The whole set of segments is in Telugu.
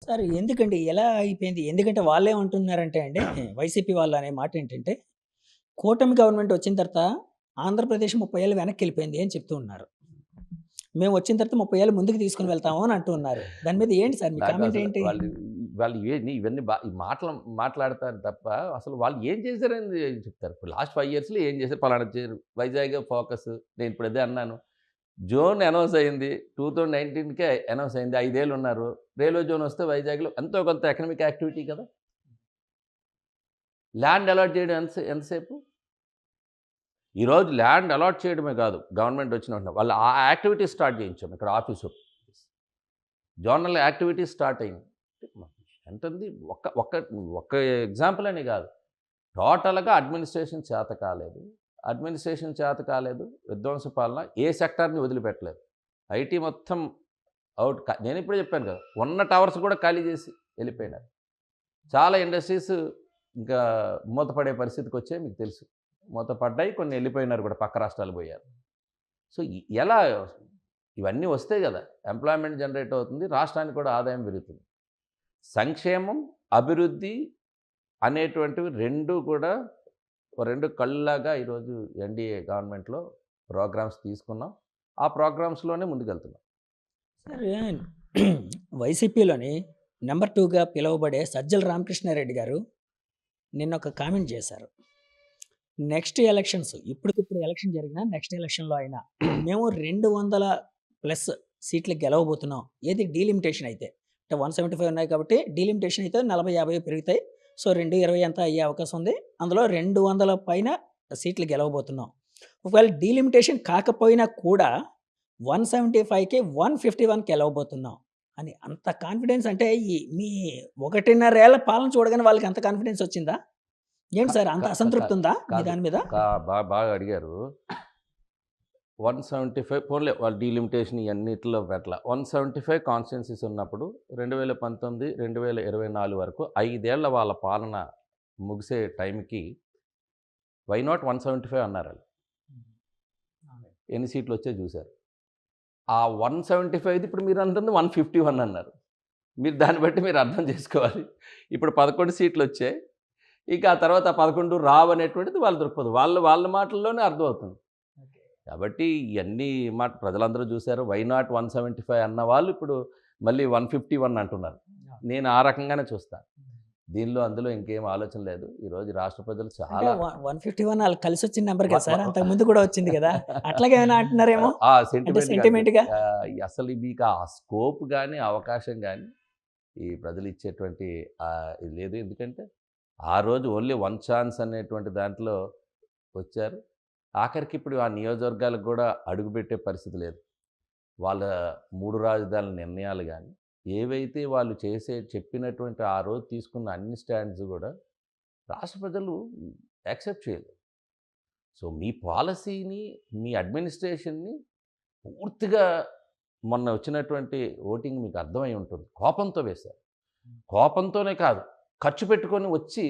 సార్ ఎందుకండి ఎలా అయిపోయింది? ఎందుకంటే వాళ్ళేమంటున్నారంటే అండి, వైసీపీ వాళ్ళు అనే మాట ఏంటంటే, కూటమి గవర్నమెంట్ వచ్చిన తర్వాత ఆంధ్రప్రదేశ్ 30 ఏళ్ళు వెనక్కెళ్ళిపోయింది అని చెప్తూ ఉన్నారు. మేము వచ్చిన తర్వాత 30 ఏళ్ళు ముందుకు తీసుకొని వెళ్తాము అని అంటూ ఉన్నారు. దాని మీద ఏంటి సార్ మీ దాంట్లో కామెంట్ అసలు ఏంటి? వాళ్ళు వాళ్ళు ఇవన్నీ ఈ మాటలు మాట్లాడతారు తప్ప, అసలు వాళ్ళు ఏం చేశారని చెప్తారు. ఇప్పుడు లాస్ట్ 5 ఇయర్స్‌లో ఏం చేశారు? పలానా వైజాగ్ ఫోకస్. నేను ఇప్పుడు అదే అన్నాను. జోన్ అనౌన్స్ అయింది. 2019కే అనౌన్స్ అయింది. 5 ఏళ్ళు ఉన్నారు. రైల్వే జోన్ వస్తే వైజాగ్‌లో ఎంతో కొంత ఎకనామిక్ యాక్టివిటీ కదా! ల్యాండ్ అలాట్ చేయడం ఎంతసేపు? ఈరోజు ల్యాండ్ అలాట్ చేయడమే కాదు. గవర్నమెంట్ వచ్చిన వెంటనే వాళ్ళు ఆ యాక్టివిటీస్ స్టార్ట్ చేయించాం ఇక్కడ ఆఫీసు. జోనల్ యాక్టివిటీస్ స్టార్ట్ అయింది. ఎంతుంది? ఒక్క ఎగ్జాంపుల్ అని కాదు. టోటల్‌గా అడ్మినిస్ట్రేషన్ చేత కాలేదు. అడ్మినిస్ట్రేషన్ చేత కాలేదు. విధ్వంస పాలన ఏ సెక్టార్‌ని వదిలిపెట్టలేదు. ఐటీ మొత్తం అవుట్. నేను ఇప్పుడే చెప్పాను కదా! ఉన్న టవర్స్ కూడా ఖాళీ చేసి వెళ్ళిపోయినారు. చాలా ఇండస్ట్రీస్ ఇంకా మూతపడే పరిస్థితికొచ్చాయి మీకు తెలుసు. మూతపడ్డాయి. కొన్ని వెళ్ళిపోయినారు కూడా పక్క రాష్ట్రాలకు పోయారు. సో, ఎలా ఇవన్నీ వస్తే కదా ఎంప్లాయ్‌మెంట్ జనరేట్ అవుతుంది. రాష్ట్రానికి కూడా ఆదాయం పెరుగుతుంది. సంక్షేమం, అభివృద్ధి అనేటువంటివి 2 కూడా 2 కళ్ళులాగా ఈరోజు ఎన్‌డీఏ గవర్నమెంట్‌లో ప్రోగ్రామ్స్ తీసుకున్నాం. ఆ ప్రోగ్రామ్స్‌లోనే ముందుకెళ్తున్నాం. సరే వైసీపీలోని నంబర్ 2గా పిలువబడే సజ్జల రామకృష్ణారెడ్డి గారు నిన్న ఒక కామెంట్ చేశారు. నెక్స్ట్ ఎలక్షన్స్ ఇప్పటికిప్పుడు ఎలక్షన్ జరిగినా నెక్స్ట్ ఎలక్షన్‌లో అయినా మేము 200 సీట్లు గెలవబోతున్నాం. ఏది డీలిమిటేషన్ అయితే. అంటే 175 ఉన్నాయి కాబట్టి డీలిమిటేషన్ అయితే 40, 50 పెరుగుతాయి. సో 2, 20 అంతా అయ్యే అవకాశం ఉంది. అందులో 200 పైన సీట్లు గెలవబోతున్నాం. ఒకవేళ డీలిమిటేషన్ కాకపోయినా కూడా 175కి 151 గెలవబోతున్నాం అని అంత కాన్ఫిడెన్స్ అంటే మీ 1.5 ఏళ్ల పాలన చూడగానే వాళ్ళకి అంత కాన్ఫిడెన్స్ వచ్చిందా? ఏంటి సార్ అంత అసంతృప్తి ఉందా మీ కాదు. దాని మీద? బాగా అడిగారు. 175 పోన్లే వాళ్ళు డీలిమిటేషన్ ఇయన్నిటిలో పెట్టల. 175 కాన్స్టిట్యుయెన్సీస్ ఉన్నప్పుడు 2019, 2024 వరకు 5 ఏళ్ల వాళ్ళ పాలన ముగిసే టైంకి వై నాట్ 175 అన్నారాళ్ళు. ఎన్ని సీట్లు వచ్చాయో చూసారు. ఆ 175 ఇప్పుడు మీరు అంటుంది 151 అన్నారు. మీరు దాన్ని బట్టి మీరు అర్థం చేసుకోవాలి. ఇప్పుడు 11 సీట్లు వచ్చాయి. ఇక ఆ తర్వాత 11 రావనేటువంటిది వాళ్ళ దృక్పథం. వాళ్ళ మాటల్లోనే అర్థమవుతుంది. కాబట్టి ఇయన్నీ ప్రజలందరూ చూసారు. వై నాట్ 175 అన్న వాళ్ళు ఇప్పుడు మళ్ళీ 151 అంటున్నారు. నేను ఆ రకంగానే చూస్తాను. అందులో ఇంకేం ఆలోచన లేదు. ఈరోజు రాష్ట్ర ప్రజలు అంటే చాలా 151 ఆళ్ళకి కలిసొచ్చిన నంబర్ కదా సార్. వ అంతకు ముందు కూడా వచ్చింది కదా! అట్లాగే ఏమైనా అంటున్నారేమో? ఆ! అంటే సెంటిమెంట్‌గా సెంటిమెంట్‌గా? అసలు మీకు ఆ స్కోప్ గాని, అవకాశం గాని ఈ ప్రజలు ఇచ్చేటువంటి ఇది లేదు. ఎందుకంటే ఆ రోజు ఓన్లీ వన్ ఛాన్స్ అనేటువంటి దాంట్లో వచ్చారు. ఆఖరికి ఇప్పుడు ఆ నియోజకవర్గాలకు కూడా అడుగుపెట్టే పరిస్థితి లేదు. వాళ్ళ 3 రాజధానుల నిర్ణయాలు గాని, ఏవైతే వాళ్ళు చెప్పినటువంటి ఆ రోజు తీసుకున్న అన్ని స్టాండ్స్ కూడా రాష్ట్ర ప్రజలు యాక్సెప్ట్ చేయలేదు. సో, మీ పాలసీని, మీ అడ్మినిస్ట్రేషన్‌ని పూర్తిగా మొన్న వచ్చినటువంటి ఓటింగ్ మీకు అర్థమై ఉంటుంది. కోపంతో వేశారు. కోపంతోనే కాదు, ఖర్చు పెట్టుకొని వచ్చి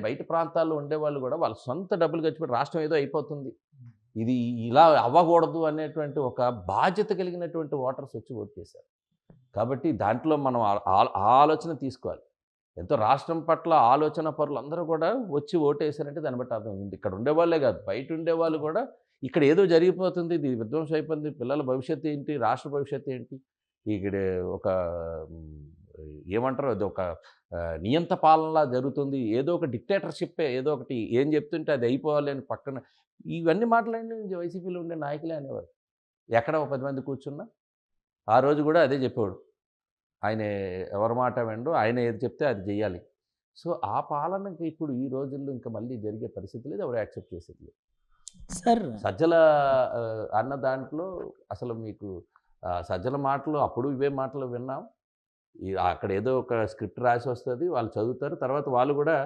బయట ప్రాంతాల్లో ఉండేవాళ్ళు కూడా వాళ్ళ సొంత డబ్బులు ఖర్చు పెట్టి రాష్ట్రం ఏదో అయిపోతుంది. ఇది ఇలా అవ్వకూడదు అనేటువంటి ఒక బాధ్యత కలిగినటువంటి ఓటర్స్ వచ్చి ఓట్ చేశారు. కాబట్టి దాంట్లో మనం ఆ ఆలోచన తీసుకోవాలి. ఎంతో రాష్ట్రం పట్ల ఆలోచన పరులందరూ కూడా వచ్చి ఓటేసారంటే దాన్ని బట్టి అర్థమైంది. ఇక్కడ ఉండేవాళ్ళే కాదు, బయట ఉండేవాళ్ళు కూడా ఇక్కడ ఏదో జరిగిపోతుంది, ఇది విధ్వంసం అయిపోతుంది, పిల్లల భవిష్యత్తు ఏంటి, రాష్ట్ర భవిష్యత్తు ఏంటి, ఇక్కడ ఒక ఏమంటారు అది ఒక నియంత పాలనలా జరుగుతుంది, ఏదో ఒక డిక్టేటర్‌షిప్పే, ఏదో ఒకటి ఏం చెప్తుంటే అది అయిపోవాలి అని పక్కన ఇవన్నీ మాటలన్నీ వైసీపీలో ఉండే నాయకులే అనేవారు. ఎక్కడ ఒక 10 మంది కూర్చున్నా ఆ రోజు కూడా అదే చెప్పేవాడు. ఆయన ఎవరి మాట వినడు. ఆయన ఏది చెప్తే అది జెయ్యాలి. సో, ఆ పాలనకి ఇప్పుడు ఈ రోజుల్లో ఇంక మళ్ళీ జరిగే పరిస్థితి లేదు. ఎవరు యాక్సెప్ట్ చేసేది లేదు. సార్ సజ్జల అన్న దాంట్లో అసలు మీకు సజ్జల మాటలు అప్పుడు ఇవే మాటలు విన్నాం. అక్కడ ఏదో ఒక స్క్రిప్ట్ రాసి వస్తది. వాళ్ళు చదువుతారు. తర్వాత వాళ్ళు కూడా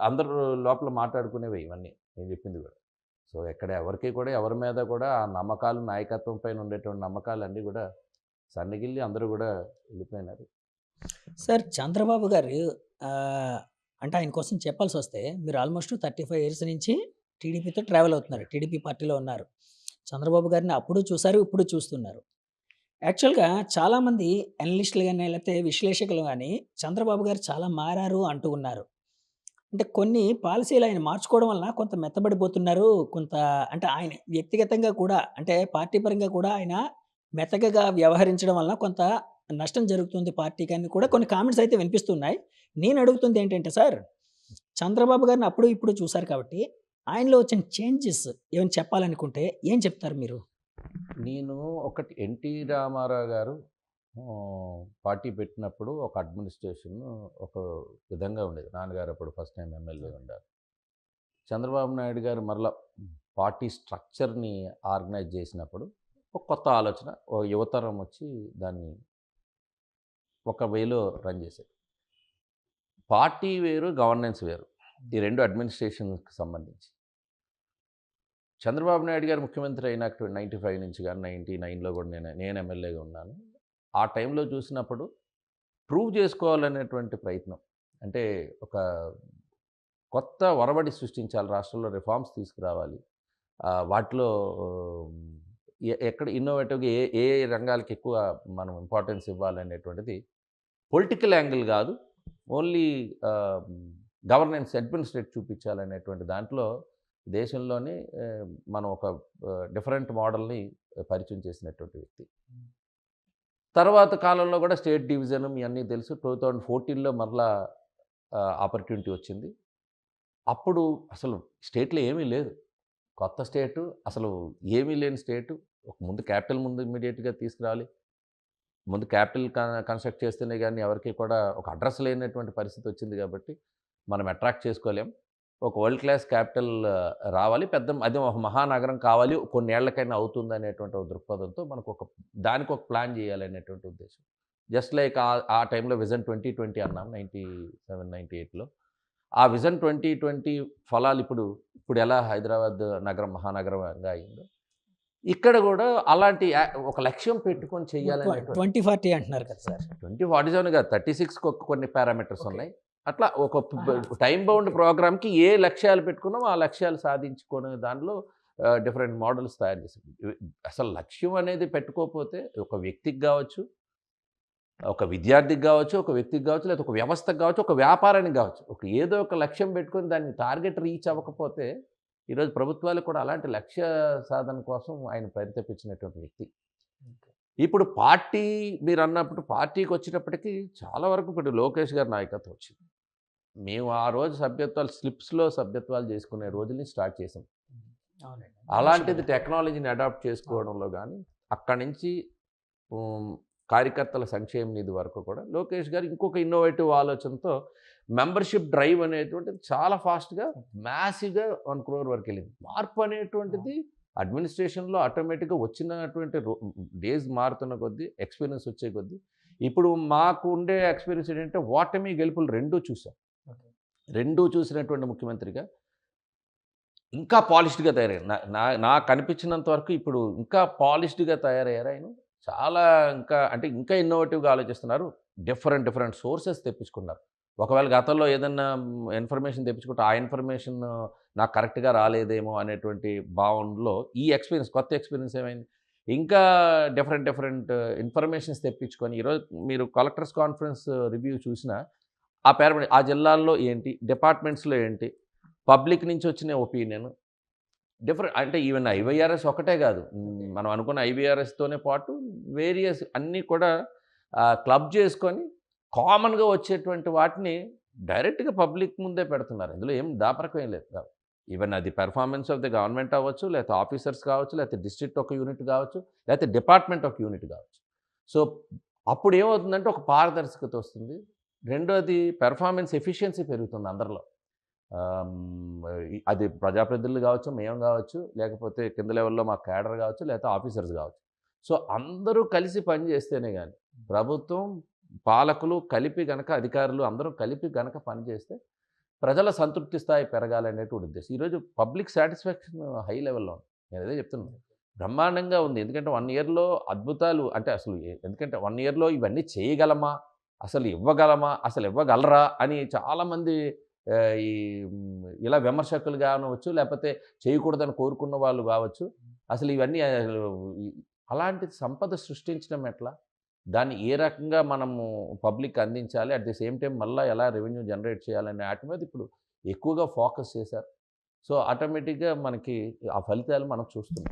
అందరూ లోపల మాట్లాడుకునేవే ఇవన్నీ. నేను చెప్పింది కూడా. సో, ఎక్కడ ఎవరికీ కూడా ఎవరి మీద కూడా ఆ నమ్మకాలు, నాయకత్వం పైన ఉండేటువంటి నమ్మకాలన్నీ కూడా సన్నగిల్లి అందరూ కూడా వెళ్ళిపోయినారు. సార్ చంద్రబాబు గారు అంటే ఆయన కోసం చెప్పాల్సొస్తే మీరు ఆల్మోస్ట్ 35 ఇయర్స్ నుంచి టీడీపీతో ట్రావెల్ అవుతున్నారు. టీడీపీ పార్టీలో ఉన్నారు. చంద్రబాబు గారిని అప్పుడు చూసారు, ఇప్పుడు చూస్తున్నారు. యాక్చువల్‌గా చాలామంది అనలిస్టులు గాని, లేకపోతే విశ్లేషకులు గాని, చంద్రబాబు గారు చాలా మారారు అంటూ ఉన్నారు. అంటే కొన్ని పాలిసీలు ఆయన మార్చుకోవడం వలన కొంత మెత్తబడిపోతున్నారు. కొంత అంటే ఆయన వ్యక్తిగతంగా కూడా అంటే పార్టీ పరంగా కూడా ఆయన మెతకగా వ్యవహరించడం వలన కొంత నష్టం జరుగుతుంది పార్టీకి అని కూడా కొన్ని కామెంట్స్ అయితే వినిపిస్తున్నాయి. నేను అడుగుతుంది ఏంటంటే సార్, చంద్రబాబు గారిని అప్పుడు ఇప్పుడు చూసారు కాబట్టి, ఆయనలో వచ్చిన చేంజెస్ ఏమైనా చెప్పాలనుకుంటే ఏం చెప్తారు మీరు? నేను ఒకటి ఎన్టీ రామారావు గారు పార్టీ పెట్టినప్పుడు ఒక అడ్మినిస్ట్రేషన్ ఒక విధంగా ఉండేది. నాన్నగారు అప్పుడు ఫస్ట్ టైం ఎమ్మెల్యే ఉండారు. చంద్రబాబు నాయుడు గారు మరలా పార్టీ స్ట్రక్చర్ని ఆర్గనైజ్ చేసినప్పుడు ఒక కొత్త ఆలోచన, ఓ యువతరం వచ్చి దాన్ని ఒక వేలో రన్ చేశారు. పార్టీ వేరు, గవర్నెన్స్ వేరు. ఈ రెండు అడ్మినిస్ట్రేషన్కి సంబంధించి. చంద్రబాబు నాయుడు గారు ముఖ్యమంత్రి అయినాక 95 నుంచి కానీ 99లో కూడా నేను ఎమ్మెల్యేగా ఉన్నాను. ఆ టైంలో చూసినప్పుడు ప్రూవ్ చేసుకోవాలనేటువంటి ప్రయత్నం. అంటే ఒక కొత్త ఒరవడి సృష్టించాలి, రాష్ట్రంలో రిఫార్మ్స్ తీసుకురావాలి. వాటిలో ఎక్కడ ఇన్నోవేటివ్‌గా ఏ రంగాలకి ఎక్కువ మనం ఇంపార్టెన్స్ ఇవ్వాలనేటువంటిది పొలిటికల్ యాంగిల్ కాదు. ఓన్లీ ఆహ్, గవర్నెన్స్, అడ్మినిస్ట్రేట్ చూపించాలనేటువంటి దాంట్లో దేశంలోనే మనం ఒక డిఫరెంట్ మోడల్‌ని పరిచయం చేసినటువంటి వ్యక్తి. తర్వాత కాలంలో కూడా స్టేట్ డివిజన్ మీ అన్నీ తెలుసు. 2014లో మరలా ఆపర్చునిటీ వచ్చింది. అప్పుడు అసలు స్టేట్‌లో ఏమీ లేదు. కొత్త స్టేటు, అసలు ఏమీ లేని స్టేటు. ఒక ముందు క్యాపిటల్ ముందు ఇమ్మీడియేట్‌గా తీసుకురావాలి. ముందు క్యాపిటల్ కన్‌స్ట్రక్ట్ చేస్తేనే గానీ ఎవరికీ కూడా ఒక అడ్రెస్ లేనటువంటి పరిస్థితి వచ్చింది కాబట్టి, మనం అట్రాక్ట్ చేసుకోలేం. ఒక వరల్డ్ క్లాస్ క్యాపిటల్ రావాలి. అది ఒక మహానగరం కావాలి. కొన్నేళ్లకైనా అవుతుందనేటువంటి ఒక దృక్పథంతో దానికి ఒక ప్లాన్ చేయాలనేటువంటి ఉద్దేశం. జస్ట్ లైక్ ఆ టైంలో విజన్ 2020 అన్నాం 97, 98లో. ఆ విజన్ 2020 ఫలాలు ఇప్పుడు ఎలా హైదరాబాద్ నగరం మహానగరంగా అయిందో, ఇక్కడ కూడా అలాంటి ఒక లక్ష్యం పెట్టుకొని చేయాలనేటువంటి 2040 అంటున్నారు కదా సార్. 2047 కాదు, 36కి కొన్ని పారామీటర్స్ ఓకే. ఉన్నాయి. అట్లా ఒక ఆహా! Time bound okay. ప్రోగ్రామ్‌కి ఏ లక్ష్యాలు పెట్టుకున్నామో ఆ లక్ష్యాలు సాధించుకునే దానిలో డిఫరెంట్ మోడల్స్ తయారు చేసాం. అసలు లక్ష్యం అనేది పెట్టుకోకపోతే ఒక వ్యక్తికి గావచ్చు, ఒక విద్యార్థికి గావచ్చు, ఒక వ్యక్తికి గావచ్చు, లేదా ఒక వ్యవస్థకు గావచ్చు, ఒక వ్యాపారానికి గావచ్చు. ఏదో ఒక లక్ష్యం పెట్టుకొని దాన్ని టార్గెట్ రీచ్ అవ్వకపోతే, ఈరోజు ప్రభుత్వాలు కూడా అలాంటి లక్ష్య సాధన కోసం ఆయన పరితపించినటువంటి వ్యక్తి. ఇప్పుడు పార్టీ మీరన్నప్పుడు పార్టీకొచ్చేటప్పటికి చాలా వరకు ఇప్పుడు లోకేష్ గారి నాయకత్వం వచ్చింది. మేము ఆ రోజు స్లిప్స్‌లో సభ్యత్వాలు చేసుకునే రోజుల్ని స్టార్ట్ చేసాం. అవునండి. అలాంటిది టెక్నాలజీని అడాప్ట్ చేసుకోవడంలో గానీ, అక్కడి నుంచి హ్మ్, కార్యకర్తల సంక్షేమ నిధి వరకు కూడా లోకేష్ గారు ఇంకొక ఇన్నోవేటివ్ ఆలోచనతో మెంబర్‌షిప్ డ్రైవ్ అనేటువంటిది చాలా ఫాస్ట్‌గా, మాసివ్‌గా 1 క్రోర్ వరకెళ్ళింది. మార్పు అనేటువంటిది అడ్మినిస్ట్రేషన్‌లో ఆటోమేటిక్‌గా వచ్చినటువంటి డేస్ మారుతున్న కొద్దీ, ఎక్స్‌పీరియన్స్ వచ్చే కొద్దీ, ఇప్పుడు మాకు ఉండే ఎక్స్‌పీరియన్స్ ఏంటంటే ఓటమి, గెలుపులు 2 చూసాం. ఓకే. 2 చూసినటువంటి ముఖ్యమంత్రిగా ఇంకా పాలిష్డ్‌గా తయారయ్యారు. నా నా నాకనిపించినంత వరకు ఇప్పుడు ఇంకా పాలిష్డ్‌గా తయారయ్యారు ఆయన. చాలా ఇంకా ఇన్నోవేటివ్‌గా ఆలోచిస్తున్నారు. డిఫరెంట్ సోర్సెస్ తెప్పించుకున్నారు. ఒకవేళ గతంలో ఏదన్నా ఇన్ఫర్మేషన్ తెప్పించుకుంటే, ఆ ఇన్ఫర్మేషన్ నాకు కరెక్ట్‌గా రాలేదేమో అనేటువంటి భావనలో కొత్త ఎక్స్‌పీరియన్స్ ఏమైంది? ఇంకా డిఫరెంట్ ఇన్ఫర్మేషన్స్ తెప్పించుకొని ఈరోజు మీరు కలెక్టర్స్ కాన్ఫరెన్స్ రివ్యూ చూసినా, ఆ జిల్లాల్లో ఏంటి? డిపార్ట్మెంట్స్‌లో ఏంటి? పబ్లిక్ నుంచి వచ్చిన ఒపీనియన్ అంటే ఈవెన్ ఐవీఆర్ఎస్ ఒకటే కాదు. మనం అనుకున్న ఐవీఆర్ఎస్‌తోనే పాటు వేరియస్ అన్నీ కూడా క్లబ్ చేసుకొని కామన్‌గా వచ్చేటువంటి వాటిని డైరెక్ట్‌గా పబ్లిక్ ముందే పెడుతున్నారు. ఇందులో ఏం దాపరికం ఏం లేదు. ఈవెన్ అది పెర్ఫార్మన్స్ ఆఫ్ ది గవర్నమెంట్ అవ్వచ్చు, లేకపోతే ఆఫీసర్స్ కావచ్చు, లేకపోతే డిస్ట్రిక్ట్ ఒక యూనిట్ కావచ్చు, లేకపోతే డిపార్ట్మెంట్ ఒక యూనిట్ కావచ్చు. సో, అప్పుడేమవుతుందంటే ఒక పారదర్శకత వస్తుంది. రెండోది పెర్ఫార్మన్స్ ఎఫిషియన్సీ పెరుగుతుంది అందరిలో. అది ప్రజాప్రతినిధులు కావచ్చు, మేము కావచ్చు, లేకపోతే కింద లెవెల్‌లో మా క్యాడర్ కావచ్చు, లేకపోతే ఆఫీసర్స్ కావచ్చు. సో, అందరూ కలిసి పని చేస్తేనే గాని, ప్రభుత్వం, పాలకులు కలిపి గనక, అధికారులు అందరూ కలిపి గనక పనిచేస్తే ప్రజల సంతృప్తి స్థాయి పెరగాలనేటువంటి ఉద్దేశం. ఈరోజు పబ్లిక్ సాటిస్ఫాక్షన్ హై లెవెల్‌లో ఉంది. నేనదే చెప్తున్నాను. బ్రహ్మాండంగా ఉంది. ఎందుకంటే 1 ఇయర్‌లో అద్భుతాలు అంటే ఎందుకంటే 1 ఇయర్‌లో ఇవన్నీ చేయగలమా? అసలు ఇవ్వగలమా? అసలు ఇవ్వగలరా? అని చాలామంది ఆహ్, ఈ ఇలా విమర్శకులు కానవచ్చు, లేకపోతే చేయకూడదని కోరుకున్న వాళ్ళు కావచ్చు. అసలు ఇవన్నీ అలాంటి సంపద సృష్టించడం ఎట్లా? దాన్ని ఏ రకంగా మనము పబ్లిక్‌కి అందించాలి? అట్ ది సేమ్ టైమ్ మళ్ళా ఎలా రెవెన్యూ జనరేట్ చేయాలనే ఆటి మీద ఇప్పుడు ఎక్కువగా ఫోకస్ చేశారు. సో, ఆటోమేటిక్‌గా మనకి ఆ ఫలితాలు మనం చూస్తున్నాం.